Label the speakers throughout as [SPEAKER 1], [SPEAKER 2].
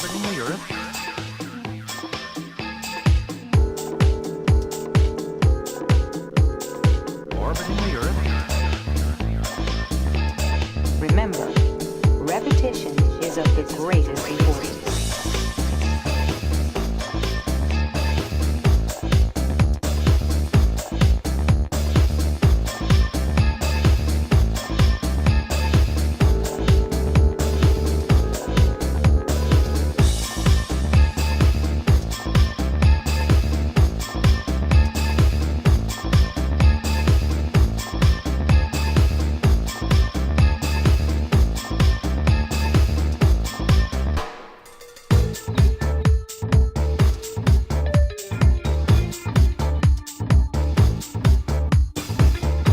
[SPEAKER 1] Orbiting the Earth. Orbiting the Earth.
[SPEAKER 2] Remember, repetition is of the greatest importance.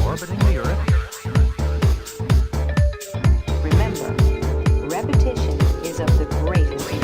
[SPEAKER 1] Orbiting the Earth.
[SPEAKER 2] Remember, repetition is of the greatest importance.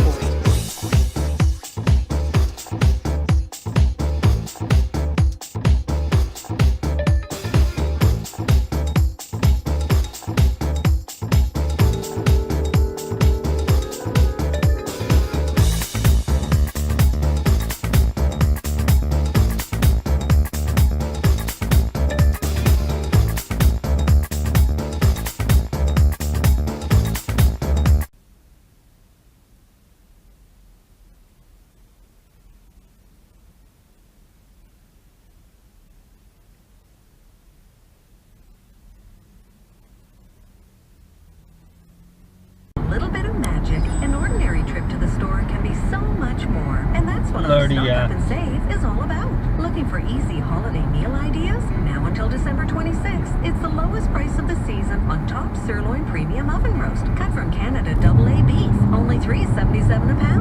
[SPEAKER 3] Little bit of magic. An ordinary trip to the store can be so much more. And that's what
[SPEAKER 4] Lordy,
[SPEAKER 3] Stock
[SPEAKER 4] yeah.
[SPEAKER 3] Up and Save is all about. Looking for easy holiday meal ideas? Now until December 26th, it's the lowest price of the season on top sirloin premium oven roast. Cut from Canada AA beef. Only $3.77 a pound.